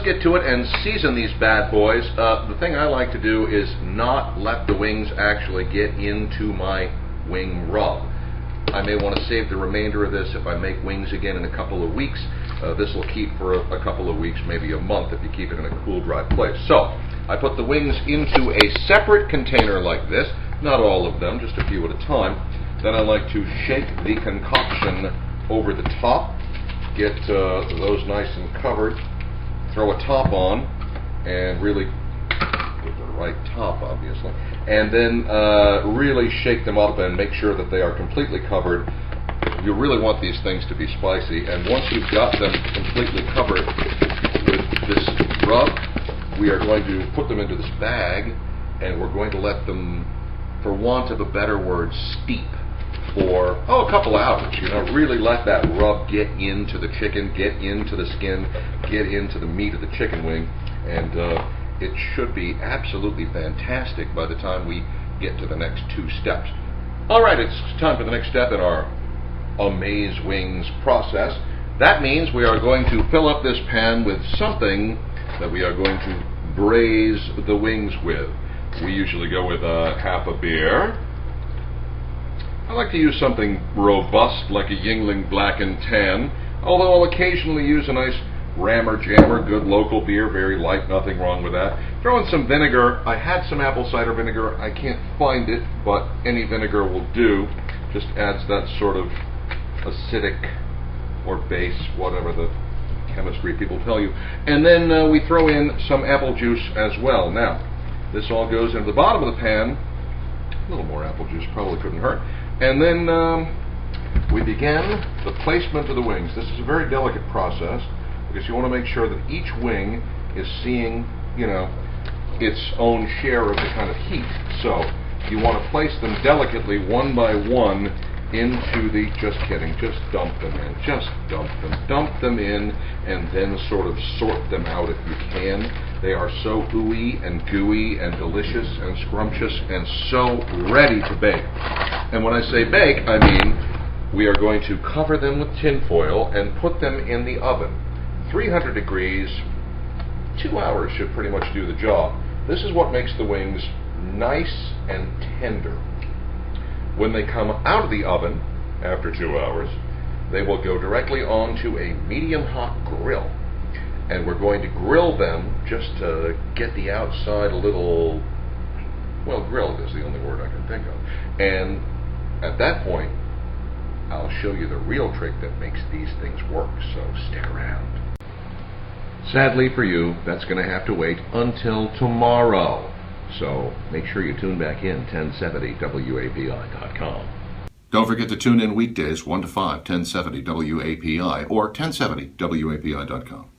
get to it and season these bad boys. The thing I like to do is not let the wings actually get into my wing rub. I may want to save the remainder of this if I make wings again in a couple of weeks. This will keep for a couple of weeks, maybe a month if you keep it in a cool, dry place. So, I put the wings into a separate container like this, not all of them, just a few at a time. Then I like to shake the concoction over the top, get those nice and covered, throw a top on, and really with the right top, obviously, and then really shake them up and make sure that they are completely covered. You really want these things to be spicy, and once you've got them completely covered with this rub, we are going to put them into this bag, and we're going to let them, for want of a better word, steep for, a couple hours. You know, really let that rub get into the chicken, get into the skin, get into the meat of the chicken wing, and it should be absolutely fantastic by the time we get to the next two steps. All right, it's time for the next step in our Amazwings process. That means we are going to fill up this pan with something that we are going to braise the wings with. We usually go with half a beer. I like to use something robust like a Yingling Black and Tan, although I'll occasionally use a nice Rammer Jammer, good local beer, very light, nothing wrong with that. Throw in some vinegar. I had some apple cider vinegar. I can't find it, but any vinegar will do. Just adds that sort of acidic or base, whatever the chemistry people tell you. And then we throw in some apple juice as well. Now, this all goes into the bottom of the pan. A little more apple juice probably couldn't hurt. And then we begin the placement of the wings. This is a very delicate process because you want to make sure that each wing is seeing, you know, its own share of the kind of heat. So you want to place them delicately one by one into the, just kidding, just dump them in, just dump them in, and then sort of sort them out if you can. They are so ooey and gooey and delicious and scrumptious and so ready to bake. And when I say bake, I mean we are going to cover them with tin foil and put them in the oven. 300 degrees, 2 hours should pretty much do the job. This is what makes the wings nice and tender. When they come out of the oven after 2 hours, they will go directly onto a medium-hot grill. And we're going to grill them just to get the outside a little, well, grilled is the only word I can think of. And at that point, I'll show you the real trick that makes these things work, so stick around. Sadly for you, that's going to have to wait until tomorrow. So make sure you tune back in, 1070wapi.com. Don't forget to tune in weekdays 1 to 5, 1070 WAPI or 1070wapi.com.